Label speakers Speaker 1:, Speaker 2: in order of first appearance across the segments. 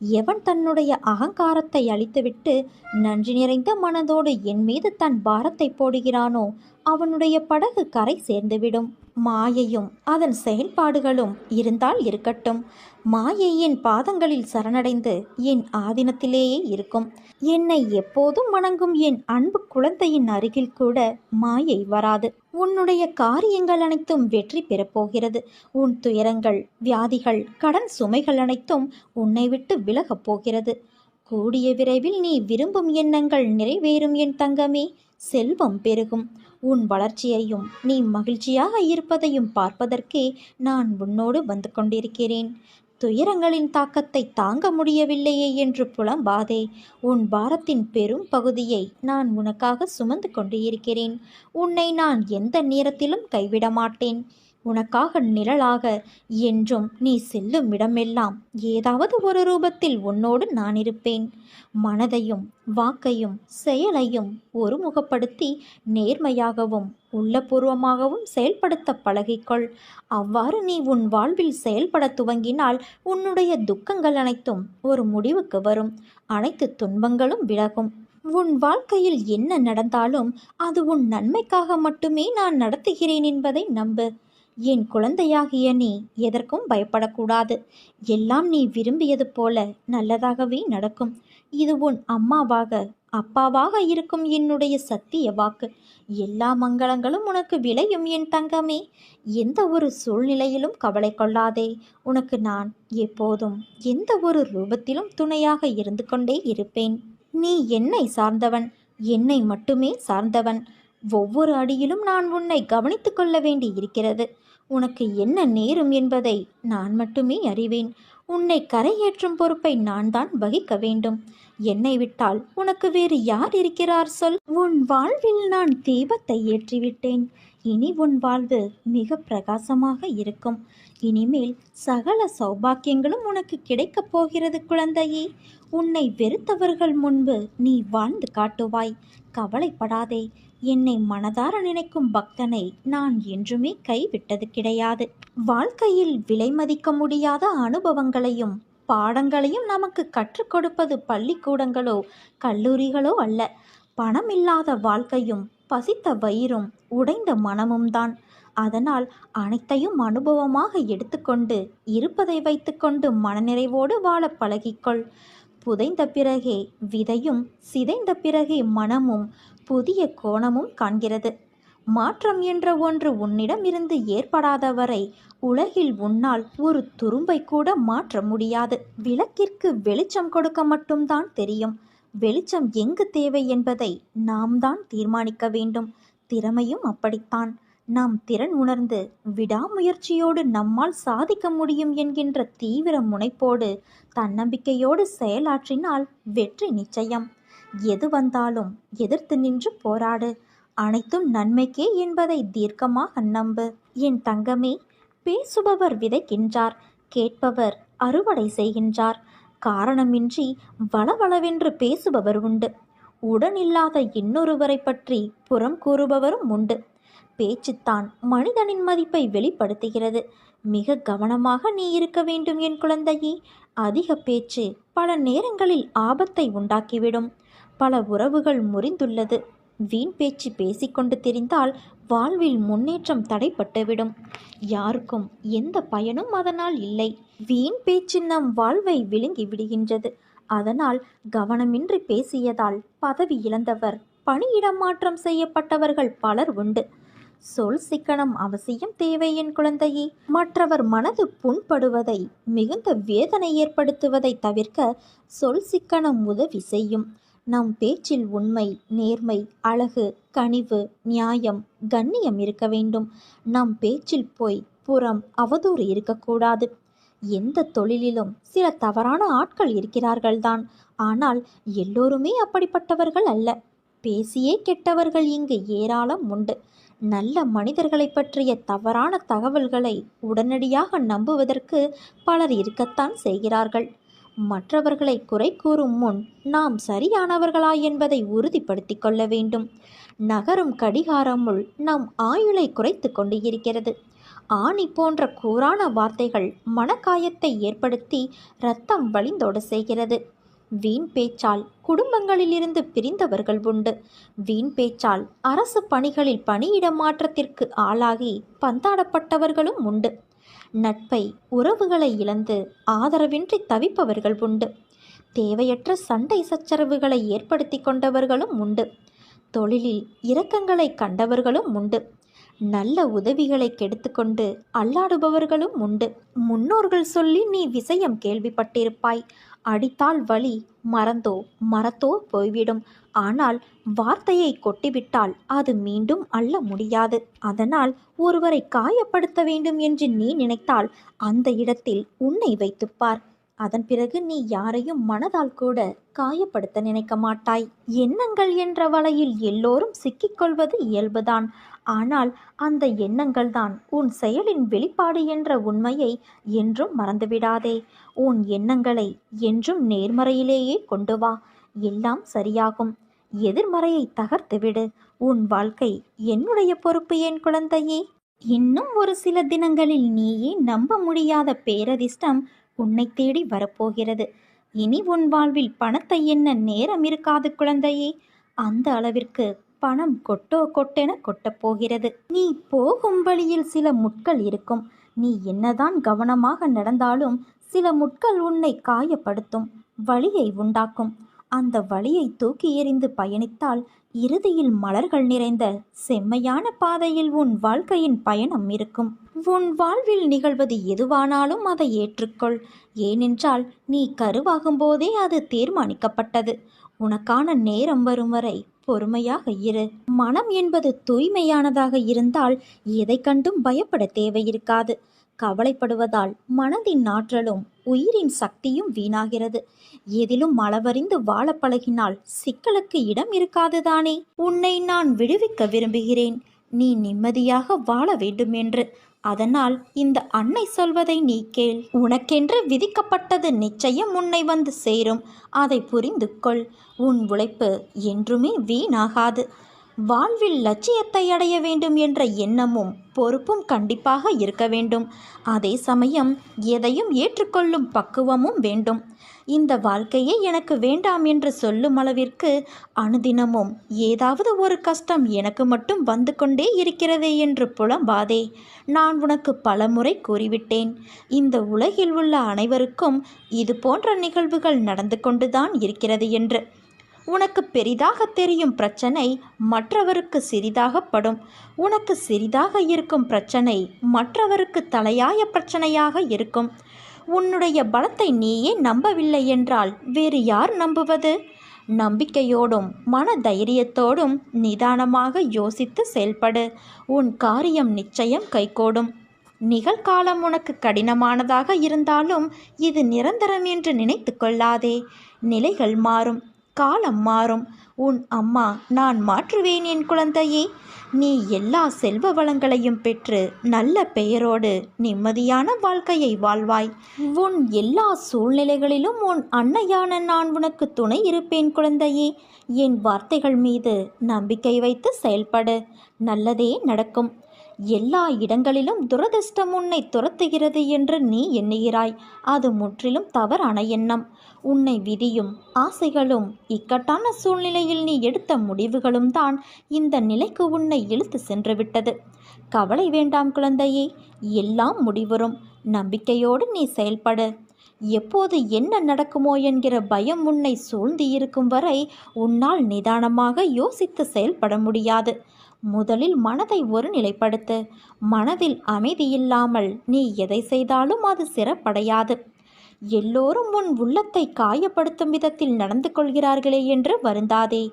Speaker 1: எவன் தன்னுடைய அகங்காரத்தை அழித்துவிட்டு நன்றி நிறைந்த மனதோடு என் மீது தன் பாரத்தை போடுகிறானோ அவனுடைய படகு கரை சேர்ந்துவிடும். மாயையும் அதன் செயல்பாடுகளும் இருந்தால் இருக்கட்டும். மாயை என் பாதங்களில் சரணடைந்து என் ஆதீனத்திலேயே இருக்கும். என்னை எப்போதும் வணங்கும் என் அன்பு குழந்தையின் அருகில் கூட மாயை வராது. உன்னுடைய காரியங்கள் அனைத்தும் வெற்றி பெறப்போகிறது. உன் துயரங்கள், வியாதிகள், கடன் சுமைகள் அனைத்தும் உன்னை விட்டு விலகப் போகிறது. கூடிய விரைவில் நீ விரும்பும் எண்ணங்கள் நிறைவேறும் என் தங்கமே. செல்வம் பெருகும். உன் வளர்ச்சியையும் நீ மகிழ்ச்சியாக இருப்பதையும் பார்ப்பதற்கே நான் உன்னோடு வந்து கொண்டிருக்கிறேன். துயரங்களின் தாக்கத்தை தாங்க முடியவில்லையே என்று புலம்பாதே. உன் பாரத்தின் பெரும் பகுதியை நான் உனக்காக சுமந்து கொண்டு இருக்கிறேன். உன்னை நான் எந்த நேரத்திலும் கைவிட மாட்டேன். உனக்காக நிழலாக என்றும் நீ செல்லும் இடமெல்லாம் ஏதாவது ஒரு ரூபத்தில் உன்னோடு நான் இருப்பேன். மனதையும் வாக்கையும் செயலையும் ஒருமுகப்படுத்தி நேர்மையாகவும் உள்ளபூர்வமாகவும் செயல்படுத்த பழகிக்கொள். அவ்வாறு நீ உன் வாழ்வில் செயல்பட துவங்கினால் உன்னுடைய துக்கங்கள் அனைத்தும் ஒரு முடிவுக்கு வரும். அனைத்து துன்பங்களும் விலகும். உன் வாழ்க்கையில் என்ன நடந்தாலும் அது உன் நன்மைக்காக மட்டுமே நான் நடத்துகிறேன் என்பதை நம்பு. என் குழந்தையாகிய நீ எதற்கும் பயப்படக்கூடாது. எல்லாம் நீ விரும்பியது போல நல்லதாகவே நடக்கும். இது உன் அம்மாவாக அப்பாவாக இருக்கும் என்னுடைய சத்திய வாக்கு. எல்லா மங்களங்களும் உனக்கு விளையும் என் தங்கமே. எந்த ஒரு சூழ்நிலையிலும் கவலை கொள்ளாதே. உனக்கு நான் எப்போதும் எந்த ஒரு ரூபத்திலும் துணையாக இருந்து கொண்டே இருப்பேன். நீ என்னை சார்ந்தவன், என்னை மட்டுமே சார்ந்தவன். ஒவ்வொரு அடியிலும் நான் உன்னை கவனித்து கொள்ள வேண்டி இருக்கிறது. உனக்கு என்ன நேரும் என்பதை நான் மட்டுமே அறிவேன். உன்னை கரையேற்றும் பொறுப்பை நான் தான் வகிக்க வேண்டும். என்னை விட்டால் உனக்கு வேறு யார் இருக்கிறார் சொல்? உன் வாழ்வில் நான் தீபத்தை ஏற்றிவிட்டேன். இனி உன் வாழ்வு மிக பிரகாசமாக இருக்கும். இனிமேல் சகல சௌபாக்கியங்களும் உனக்கு கிடைக்கப் போகிறது குழந்தையே. உன்னை வெறுத்தவர்கள் முன்பு நீ வாழ்ந்து காட்டுவாய். கவலைப்படாதே. என்னை மனதார நினைக்கும் பக்தனை நான் என்றுமே கைவிட்டது கிடையாது. வாழ்க்கையில் விலை மதிக்க முடியாத அனுபவங்களையும் பாடங்களையும் நமக்கு கற்றுக் கொடுப்பது பள்ளிக்கூடங்களோ கல்லூரிகளோ அல்ல. பணமில்லாத வாழ்க்கையும் பசித்த வயிறும் உடைந்த மனமும் தான். அதனால் அனைத்தையும் அனுபவமாக எடுத்துக்கொண்டு இருப்பதை வைத்துக்கொண்டு மனநிறைவோடு வாழ பழகிக்கொள். புதைந்த பிறகே விதையும் சிதைந்த பிறகே மனமும் புதிய கோணமும் காண்கிறது. மாற்றம் என்ற ஒன்று உன்னிடம் இருந்து ஏற்படாத வரை உலகில் உன்னால் ஒரு துரும்பை கூட மாற்ற முடியாது. விளக்கிற்கு வெளிச்சம் கொடுக்க மட்டும்தான் தெரியும். வெளிச்சம் எங்கு தேவை என்பதை நாம் தான் தீர்மானிக்க வேண்டும். திறமையும் அப்படித்தான். நாம் திறன் உணர்ந்து விடாமுயற்சியோடு நம்மால் சாதிக்க முடியும் என்கின்ற தீவிர முனைப்போடு தன்னம்பிக்கையோடு செயலாற்றினால் வெற்றி நிச்சயம். எது வந்தாலும் எதிர்த்து நின்று போராடு. அனைத்தும் நன்மைக்கே என்பதை தீர்க்கமாக நம்பு. என் தங்கமே, பேசுபவர் விதைக்கின்றார், கேட்பவர் அறுவடை செய்கின்றார். காரணமின்றி வளவளவென்று பேசுபவர் உண்டு. உடனில்லாத இன்னொருவரை பற்றி புறம் கூறுபவரும் உண்டு. பேச்சுத்தான் மனிதனின் மதிப்பை வெளிப்படுத்துகிறது. மிக கவனமாக நீ இருக்க வேண்டும் என் குழந்தையே. அதிக பேச்சு பல நேரங்களில் ஆபத்தை உண்டாக்கிவிடும். பல உறவுகள் முறிந்துள்ளது. வீண் பேச்சு பேசிக்கொண்டு திரிந்தால் வாழ்வில் முன்னேற்றம் தடைப்பட்டுவிடும். யாருக்கும் எந்த பயனும் அதனால் இல்லை. வீண் பேச்சு நம் வாழ்வை விழுங்கி விடுகின்றது. அதனால் கவனமின்றி பேசியதால் பதவி இழந்தவர், பணியிடம் மாற்றம் செய்யப்பட்டவர்கள் பலர் உண்டு. சொல் சிக்கனம் அவசியம் தேவை என் குழந்தையே. மற்றவர் மனது புண்படுவதை, மிகுந்த வேதனை ஏற்படுத்துவதை தவிர்க்க சொல் சிக்கனம் உதவி செய்யும். நம் பேச்சில் உண்மை, நேர்மை, அழகு, கனிவு, நியாயம், கண்ணியம் இருக்க வேண்டும். நம் பேச்சில் போய் புறம், அவதூறு இருக்கக்கூடாது. எந்த தொழிலிலும் சில தவறான ஆட்கள் இருக்கிறார்கள்தான். ஆனால் எல்லோருமே அப்படிப்பட்டவர்கள் அல்ல. பேசியே கெட்டவர்கள் இங்கு ஏராளம் உண்டு. நல்ல மனிதர்களை பற்றிய தவறான தகவல்களை உடனடியாக நம்புவதற்கு பலர் இருக்கத்தான் செய்கிறார்கள். மற்றவர்களை குறை கூறும் முன் நாம் சரியானவர்களா என்பதை உறுதிப்படுத்தி கொள்ள வேண்டும். நகரும் கடிகாரமுள் நம் ஆயுளை குறைத்து கொண்டு இருக்கிறது. ஆணி போன்ற கூரான வார்த்தைகள் மனக்காயத்தை ஏற்படுத்தி இரத்தம் வழிந்தோட செய்கிறது. வீண் பேச்சால் குடும்பங்களிலிருந்து பிரிந்தவர்கள் உண்டு. வீண் பேச்சால் அரசு பணிகளில் பணியிட மாற்றத்திற்கு ஆளாகி பந்தாடப்பட்டவர்களும் உண்டு. நட்பை உறவுகளை இழந்து ஆதரவின்றி தவிப்பவர்கள் உண்டு. தேவையற்ற சண்டை சச்சரவுகளை ஏற்படுத்தி கொண்டவர்களும் உண்டு. தொழிலில் இரக்கங்களை கண்டவர்களும் உண்டு. நல்ல உதவிகளை கெடுத்துக்கொண்டு அல்லாடுபவர்களும் உண்டு. முன்னோர்கள் சொல்லி நீ விஷயம் கேள்விப்பட்டிருப்பாய். அடித்தால் வலி மரத்தோ போய்விடும். ஆனால் வார்த்தையை கொட்டிவிட்டால் அது மீண்டும் அள்ள முடியாது. அதனால் ஒருவரை காயப்படுத்த வேண்டும் என்று நீ நினைத்தால் அந்த இடத்தில் உன்னை வைத்துப்பார். அதன் பிறகு நீ யாரையும் மனதால் கூட காயப்படுத்த நினைக்க மாட்டாய். எண்ணங்கள் என்ற வலையில் எல்லோரும் சிக்கிக்கொள்வது இயல்புதான். ஆனால் அந்த எண்ணங்கள் தான் உன் செயலின் வெளிப்பாடு என்ற உண்மையை என்றும் மறந்துவிடாதே. உன் எண்ணங்களை என்றும் நேர்மறையிலேயே கொண்டு வா, எல்லாம் சரியாகும். எதிர்மறையை தகர்த்துவிடு. உன் வாழ்க்கை என்னுடைய பொறுப்பு என் குழந்தையே. இன்னும் ஒரு சில தினங்களில் நீயே நம்ப முடியாத பேரதிர்ஷ்டம் உன்னை தேடி வரப்போகிறது. இனி உன் வாழ்வில் பணத்தை எண்ண நேரம் இருக்காது குழந்தையே. அந்த அளவிற்கு பணம் கொட்டென கொட்டப் போகிறது. நீ போகும் வழியில் சில முட்கள் இருக்கும். நீ என்னதான் கவனமாக நடந்தாலும் சில முட்கள் உன்னை காயப்படுத்தும், வலியை உண்டாக்கும். அந்த வலியை தூக்கி எறிந்து பயணித்தால் இறுதியில் மலர்கள் நிறைந்த செம்மையான பாதையில் உன் வாழ்க்கையின் பயணம் இருக்கும். உன் வாழ்வில் நிகழ்வது எதுவானாலும் அதை ஏற்றுக்கொள். ஏனென்றால் நீ கருவாகும் போதே அது தீர்மானிக்கப்பட்டது. உனக்கான நேரம் வரும் வரை பொறுமையாக இரு. மனம் என்பது தூய்மையானதாக இருந்தால் எதை கண்டும் பயப்பட தேவையிருக்காது. கவலைப்படுவதால் மனதின் ஆற்றலும் உயிரின் சக்தியும் வீணாகிறது. எதிலும் அளவறிந்து வாழ பழகினால் சிக்கலுக்கு இடம் இருக்காதுதானே. உன்னை நான் விடுவிக்க விரும்புகிறேன். நீ நிம்மதியாக வாழ வேண்டும் என்று. அதனால் இந்த அன்னை சொல்வதை நீ கேள். உனக்கென்று விதிக்கப்பட்டது நிச்சயம் உன்னை வந்து சேரும். அதை புரிந்து கொள். உன் உழைப்பு என்றுமே வீணாகாது. வாழ்வில் லட்சியத்தை அடைய வேண்டும் என்ற எண்ணமும் பொறுப்பும் கண்டிப்பாக இருக்க வேண்டும். அதே சமயம் எதையும் ஏற்றுக்கொள்ளும் பக்குவமும் வேண்டும். இந்த வாழ்க்கையே எனக்கு வேண்டாம் என்று சொல்லும் அளவிற்கு அனுதினமும் ஏதாவது ஒரு கஷ்டம் எனக்கு மட்டும் வந்து கொண்டே இருக்கிறதே என்று புலம்பாதே. நான் உனக்கு பலமுறை கூறிவிட்டேன். இந்த உலகில் உள்ள அனைவருக்கும் இது போன்ற நிகழ்வுகள் நடந்து கொண்டுதான் இருக்கிறது என்று. உனக்கு பெரிதாக தெரியும் பிரச்சனை மற்றவருக்கு சிறிதாகப்படும். உனக்கு சிறிதாக இருக்கும் பிரச்சனை மற்றவருக்கு தலையாய பிரச்சனையாக இருக்கும். உன்னுடைய பலத்தை நீயே நம்பவில்லை என்றால் வேறு யார் நம்புவது? நம்பிக்கையோடும் மன தைரியத்தோடும் நிதானமாக யோசித்து செயல்படு. உன் காரியம் நிச்சயம் கைகூடும். நிகழ்காலம் உனக்கு கடினமானதாக இருந்தாலும் இது நிரந்தரம் என்று நினைத்து கொள்ளாதே. நிலைகள் மாறும், காலம் மாறும். உன் அம்மா நான் மாற்றுவேன் என் குழந்தையே. நீ எல்லா செல்வ வளங்களையும் பெற்று நல்ல பெயரோடு நிம்மதியான வாழ்க்கையை வாழ்வாய். உன் எல்லா சூழ்நிலைகளிலும் உன் அன்னையான நான் உனக்கு துணை இருப்பேன் குழந்தையே. என் வார்த்தைகள் மீது நம்பிக்கை வைத்து செயல்படு. நல்லதே நடக்கும். எல்லா இடங்களிலும் துரதிர்ஷ்டம் உன்னை துரத்துகிறது என்று நீ எண்ணுகிறாய். அது முற்றிலும் தவறான எண்ணம். உன்னை விதியும் ஆசைகளும் இக்கட்டான சூழ்நிலையில் நீ எடுத்த முடிவுகளும் தான் இந்த நிலைக்கு உன்னை இழுத்து சென்று விட்டது. கவலை வேண்டாம் குழந்தையே. எல்லாம் முடிவரும். நம்பிக்கையோடு நீ செயல்படு. எப்போது என்ன நடக்குமோ என்கிற பயம் உன்னை சூழ்ந்து இருக்கும் வரை உன்னால் நிதானமாக யோசித்து செயல்பட முடியாது. முதலில் மனதை ஒருநிலைப்படுத்து. மனதில் அமைதியில்லாமல் நீ எதை செய்தாலும் அது சிறப்படையாது. எல்லோரும் உன் உள்ளத்தை காயப்படுத்தும் விதத்தில் நடந்து கொள்கிறார்களே என்று வருந்தாதே.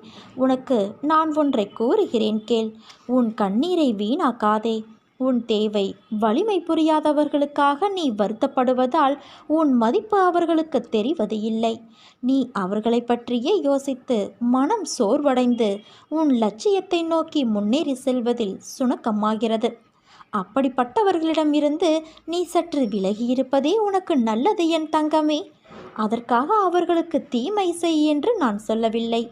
Speaker 1: உனக்கு நான் ஒன்றை கூறுகிறேன் கேள். உன் கண்ணீரை வீணாக்காதே. உன் தேவை வலிமை புரியாதவர்களுக்காக நீ வருத்தப்படுவதால் உன் மதிப்பு அவர்களுக்கு தெரிவது இல்லை. நீ அவர்களை பற்றியே யோசித்து மனம் சோர்வடைந்து உன் லட்சியத்தை நோக்கி முன்னேறி செல்வதில் சுணக்கமாகிறது. அப்படிப்பட்டவர்களிடமிருந்து நீ சற்று விலகியிருப்பதே உனக்கு நல்லது என் தங்கமே. அதற்காக அவர்களுக்கு தீமை செய் என்று நான் சொல்லவில்லை.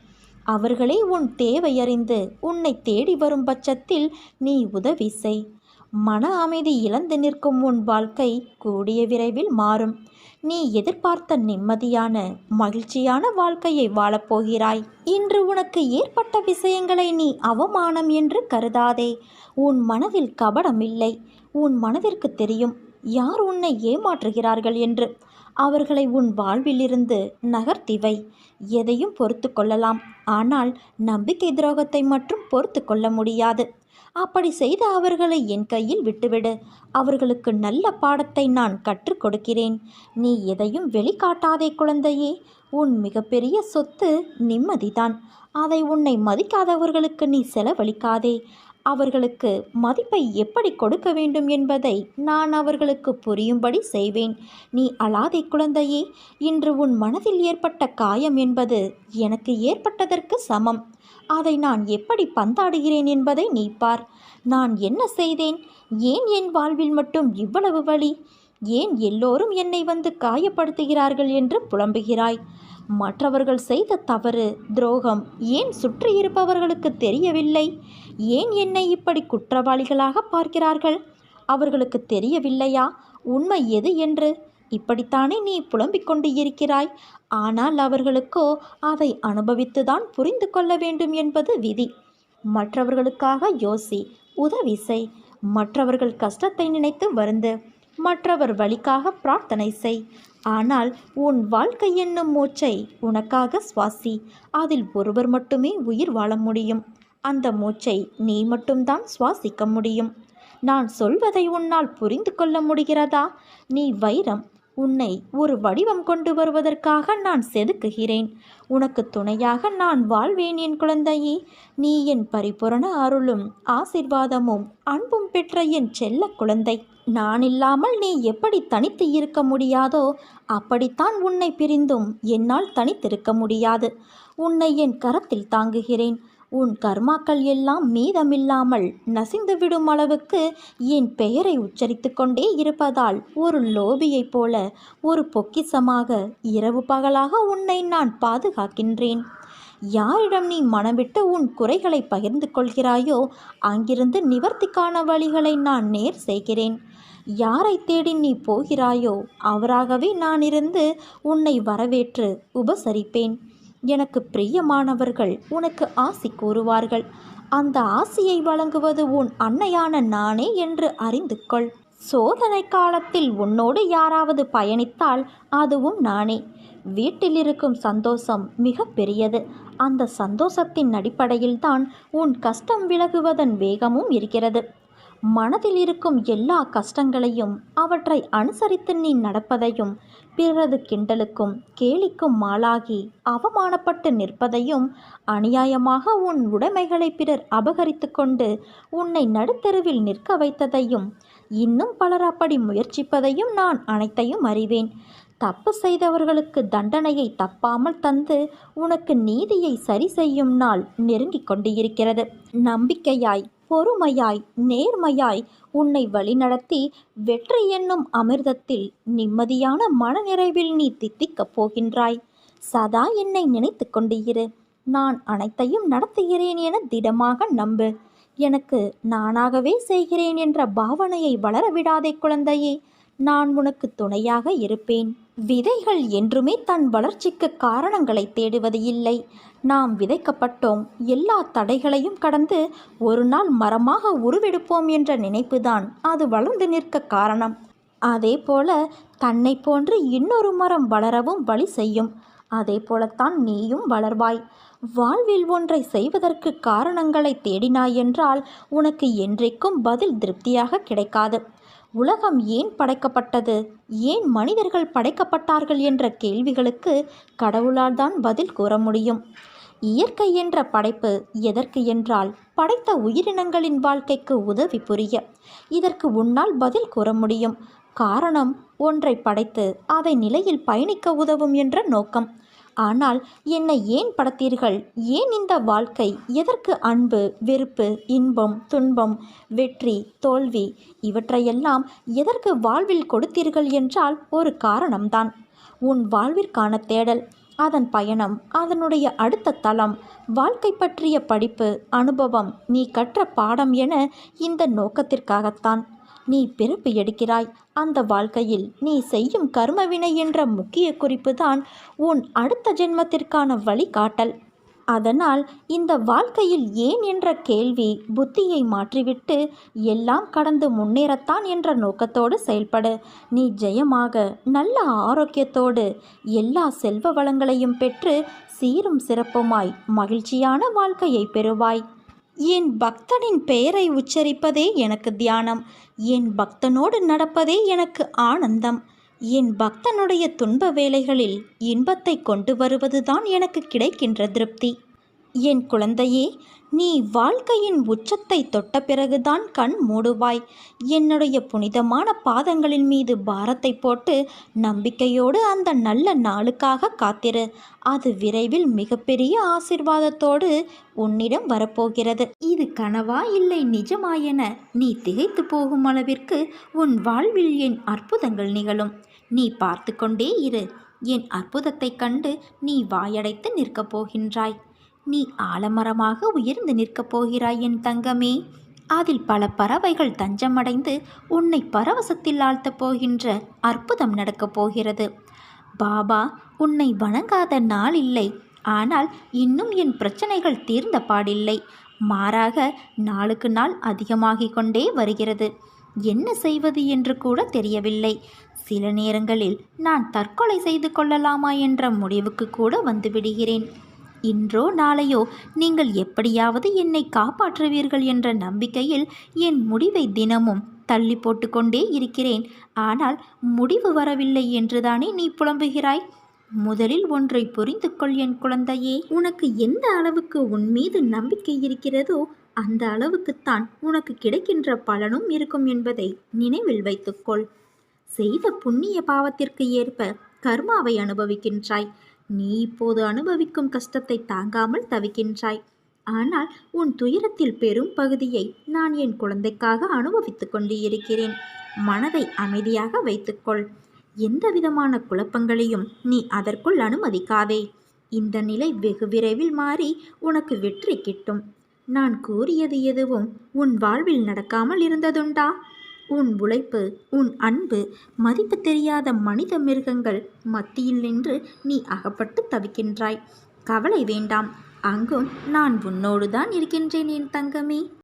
Speaker 1: அவர்களே உன் தேவையறிந்து உன்னை தேடி வரும் பட்சத்தில் நீ உதவி செய். மன அமைதி இழந்து நிற்கும் உன் வாழ்க்கை கூடிய விரைவில் மாறும். நீ எதிர்பார்த்த நிம்மதியான மகிழ்ச்சியான வாழ்க்கையை வாழப்போகிறாய். இன்று உனக்கு ஏற்பட்ட விஷயங்களை நீ அவமானம் என்று கருதாதே. உன் மனதில் கபடம் இல்லை. உன் மனதிற்கு தெரியும் யார் உன்னை ஏமாற்றுகிறார்கள் என்று. அவர்களை உன் வாழ்விலிருந்து நகர்த்தி வை. எதையும் பொறுத்து கொள்ளலாம், ஆனால் நம்பிக்கை துரோகத்தை மட்டும் பொறுத்து கொள்ள முடியாது. அப்படி செய்த அவர்களை என் கையில் விட்டுவிடு. அவர்களுக்கு நல்ல பாடத்தை நான் கற்றுக் கொடுக்கிறேன். நீ எதையும் வெளிக்காட்டாதே குழந்தையே. உன் மிகப்பெரிய சொத்து நிம்மதிதான். அதை உன்னை மதிக்காதவர்களுக்கு நீ செலவழிக்காதே. அவர்களுக்கு மதிப்பை எப்படி கொடுக்க வேண்டும் என்பதை நான் அவர்களுக்கு புரியும்படி செய்வேன். நீ அழாதே குழந்தையே. இன்று உன் மனதில் ஏற்பட்ட காயம் என்பது எனக்கு ஏற்பட்டதற்கு சமம். அதை நான் எப்படி பந்தாடுகிறேன் என்பதை நீ பார். நான் என்ன செய்தேன்? ஏன் என் வாழ்வில் மட்டும் இவ்வளவு வலி? ஏன் எல்லோரும் என்னை வந்து காயப்படுத்துகிறார்கள் என்று புலம்புகிறாய்? மற்றவர்கள் செய்த தவறு, துரோகம் ஏன் சுற்றி இருப்பவர்களுக்கு தெரியவில்லை? ஏன் என்னை இப்படி குற்றவாளிகளாக பார்க்கிறார்கள்? அவர்களுக்கு தெரியவில்லையா உண்மை எது என்று? இப்படித்தானே நீ புலம்பிக் கொண்டு இருக்கிறாய். ஆனால் அவர்களுக்கோ அதை அனுபவித்துதான் புரிந்து கொள்ள வேண்டும் என்பது விதி. மற்றவர்களுக்காக யோசி, உதவி செய். மற்றவர்கள் கஷ்டத்தை நினைத்து வருந்து. மற்றவர் வழிக்காக பிரார்த்தனை செய். ஆனால் உன் வாழ்க்கை என்னும் மூச்சை உனக்காக சுவாசி. அதில் ஒருவர் மட்டுமே உயிர் வாழ முடியும். அந்த மூச்சை நீ மட்டும்தான் சுவாசிக்க முடியும். நான் சொல்வதை உன்னால் புரிந்து கொள்ள முடிகிறதா? நீ வைரம். உன்னை ஒரு வடிவம் கொண்டு வருவதற்காக நான் செதுக்குகிறேன். உனக்கு துணையாக நான் வாழ்வேன் என் குழந்தையே. நீ என் பரிபூரண அருளும் ஆசிர்வாதமும் அன்பும் பெற்ற என் செல்ல குழந்தை. நான் இல்லாமல் நீ எப்படி தனித்து இருக்க முடியாதோ அப்படித்தான் உன்னை பிரிந்தும் என்னால் தனித்திருக்க முடியாது. உன்னை என் கரத்தில் தாங்குகிறேன். உன் கர்மாக்கள் எல்லாம் மீதமில்லாமல் நசிந்துவிடும் அளவுக்கு என் பெயரை உச்சரித்து கொண்டே இருப்பதால் ஒரு லோபியைப் போல ஒரு பொக்கிஷமாக இரவு பகலாக உன்னை நான் பாதுகாக்கின்றேன். யாரிடம் நீ மனமிட்டு உன் குறைகளை பகிர்ந்து கொள்கிறாயோ அங்கிருந்து நிவர்த்திக்கான வழிகளை நான் நேர் செய்கிறேன். யாரை தேடி நீ போகிறாயோ அவராகவே நான் இருந்து உன்னை வரவேற்று உபசரிப்பேன். எனக்கு பிரியமானவர்கள் உனக்கு ஆசி கூறுவார்கள். அந்த ஆசியை வழங்குவது உன் அன்னையான நானே என்று அறிந்து கொள். சோதனை காலத்தில் உன்னோடு யாராவது பயணித்தால் அதுவும் நானே. வீட்டில் இருக்கும் சந்தோஷம் மிக பெரியது. அந்த சந்தோஷத்தின் அடிப்படையில்தான் உன் கஷ்டம் விலகுவதன் வேகமும் இருக்கிறது. மனதில் இருக்கும் எல்லா கஷ்டங்களையும் அவற்றை அனுசரித்து நீ நடப்பதையும் பிறரது கிண்டலுக்கும் கேலிக்கும் ஆளாகி அவமானப்பட்டு நிற்பதையும் அநியாயமாக உன் உடைமைகளை பிறர் அபகரித்து கொண்டு உன்னை நடுத்தெருவில் நிற்க வைத்ததையும் இன்னும் பலர் அப்படி முயற்சிப்பதையும் நான் அனைத்தையும் அறிவேன். தப்பு செய்தவர்களுக்கு தண்டனையை தப்பாமல் தந்து உனக்கு நீதியை சரி செய்யும் நாள் நெருங்கிக் கொண்டு இருக்கிறது. நம்பிக்கையாய், பொறுமையாய், நேர்மையாய் உன்னை வழிநடத்தி வெற்றி என்னும் அமிர்தத்தில் நிம்மதியான மனநிறைவில் நீ தித்திக்கப் போகின்றாய். சதா என்னை நினைத்து கொண்டு இரு. நான் அனைத்தையும் நடத்துகிறேன் என திடமாக நம்பு. எனக்கு நானாகவே செய்கிறேன் என்ற பாவனையை வளரவிடாதே குழந்தையே. நான் உனக்கு துணையாக இருப்பேன். விதைகள் என்றுமே தன் வளர்ச்சிக்கு காரணங்களை தேடுவது இல்லை. நாம் விதைக்கப்பட்டோம். எல்லா தடைகளையும் கடந்து ஒரு நாள் மரமாக உருவெடுப்போம் என்ற நினைப்புதான் அது வளர்ந்து நிற்க காரணம். அதே போல தன்னை போன்று இன்னொரு மரம் வளரவும் வழி செய்யும். அதே போலத்தான் நீயும் வளர்வாய். வாழ்வில் ஒன்றை செய்வதற்கு காரணங்களை தேடினாய் என்றால் உனக்கு என்றைக்கும் பதில் திருப்தியாக கிடைக்காது. உலகம் ஏன் படைக்கப்பட்டது, ஏன் மனிதர்கள் படைக்கப்பட்டார்கள் என்ற கேள்விகளுக்கு கடவுளால் தான் பதில் கூற முடியும். இயற்கை என்ற படைப்பு எதற்கு என்றால் படைத்த உயிரினங்களின் வாழ்க்கைக்கு உதவி புரிய. இதற்கு உன்னால் பதில் கூற முடியும். காரணம், ஒன்றை படைத்து அதை நிலையில் பயணிக்க உதவும் என்ற நோக்கம். ஆனால் என்னை ஏன் படைத்தீர்கள்? ஏன் இந்த வாழ்க்கை? எதற்கு அன்பு, வெறுப்பு, இன்பம், துன்பம், வெற்றி, தோல்வி இவற்றையெல்லாம் எதற்கு வாழ்வில் கொடுத்தீர்கள் என்றால் ஒரு காரணம்தான். உன் வாழ்விற்கான தேடல். அதன் பயணம், அதனுடைய அடுத்த தளம், வாழ்க்கை பற்றிய படிப்பு, அனுபவம், நீ கற்ற பாடம் என இந்த நோக்கத்திற்காகத்தான் நீ பிறப்பு எடுக்கிறாய். அந்த வாழ்க்கையில் நீ செய்யும் கர்மவினை என்ற முக்கிய குறிப்பு தான் உன் அடுத்த ஜென்மத்திற்கான வழிகாட்டல். அதனால் இந்த வாழ்க்கையில் ஏன் என்ற கேள்வி புத்தியை மாற்றிவிட்டு எல்லாம் கடந்து முன்னேறத்தான் என்ற நோக்கத்தோடு செயல்படு. நீ ஜெயமாக நல்ல ஆரோக்கியத்தோடு எல்லா செல்வ வளங்களையும் பெற்று சீரும் சிறப்புமாய் மகிழ்ச்சியான வாழ்க்கையை பெறுவாய். என் பக்தனின் பெயரை உச்சரிப்பதே எனக்கு தியானம். என் பக்தனோடு நடப்பதே எனக்கு ஆனந்தம். என் பக்தனுடைய துன்ப வேளைகளில் இன்பத்தை கொண்டு வருவதுதான் எனக்கு கிடைக்கின்ற திருப்தி. என் குழந்தையே, நீ வாழ்க்கையின் உச்சத்தை தொட்ட பிறகுதான் கண் மூடுவாய். என்னுடைய புனிதமான பாதங்களின் மீது பாரத்தை போட்டு நம்பிக்கையோடு அந்த நல்ல நாளுக்காக காத்திரு. அது விரைவில் மிகப்பெரிய ஆசிர்வாதத்தோடு உன்னிடம் வரப்போகிறது. இது கனவா இல்லை நிஜமா என நீ திகைத்து போகும் அளவிற்கு உன் வாழ்வில் என் அற்புதங்கள் நிகழும். நீ பார்த்து கொண்டே இரு. என் அற்புதத்தை கண்டு நீ வாயடைத்து நிற்கப் போகின்றாய். நீ ஆலமரமாக உயர்ந்து நிற்கப் போகிறாய் என் தங்கமே. அதில் பல பறவைகள் தஞ்சமடைந்து உன்னை பரவசத்தில் ஆழ்த்தப் போகின்ற அற்புதம் நடக்கப் போகிறது. பாபா உன்னை வணங்காத நாள் இல்லை. ஆனால் இன்னும் என் பிரச்சனைகள் தீர்ந்த பாடில்லை. மாறாக நாளுக்கு நாள் அதிகமாகிக் கொண்டே வருகிறது. என்ன செய்வது என்று கூட தெரியவில்லை. சில நேரங்களில் நான் தற்கொலை செய்து கொள்ளலாமா என்ற முடிவுக்கு கூட வந்துவிடுகிறேன். இன்றோ நாளையோ நீங்கள் எப்படியாவது என்னை காப்பாற்றுவீர்கள் என்ற நம்பிக்கையில் என் முடிவை தினமும் தள்ளி போட்டுக்கொண்டே இருக்கிறேன். ஆனால் முடிவு வரவில்லை என்றுதானே நீ புலம்புகிறாய்? முதலில் ஒன்றை புரிந்து கொள் என் குழந்தையே. உனக்கு எந்த அளவுக்கு உன் மீது நம்பிக்கை இருக்கிறதோ அந்த அளவுக்குத்தான் உனக்கு கிடைக்கின்ற பலனும் இருக்கும் என்பதை நினைவில் வைத்துக்கொள். செய்த புண்ணிய பாவத்திற்கு ஏற்ப கர்மாவை அனுபவிக்கின்றாய். நீ இப்போது அனுபவிக்கும் கஷ்டத்தை தாங்காமல் தவிக்கின்றாய். ஆனால் உன் துயரத்தில் பெரும் பகுதியை நான் என் குழந்தைக்காக அனுபவித்து கொண்டு இருக்கிறேன். மனதை அமைதியாக வைத்துக்கொள். எந்த விதமான குழப்பங்களையும் நீ அதற்குள் அனுமதிக்காதே. இந்த நிலை வெகு விரைவில் மாறி உனக்கு வெற்றி கிட்டும். நான் கூறியது எதுவும் உன் வாழ்வில் நடக்காமல் இருந்ததுண்டா? உன் உழைப்பு, உன் அன்பு, மதிப்பு தெரியாத மனித மிருகங்கள் மத்தியில் நின்று நீ அகப்பட்டு தவிக்கின்றாய். கவலை வேண்டாம். அங்கும் நான் உன்னோடு தான் இருக்கின்றேன் என் தங்கமே.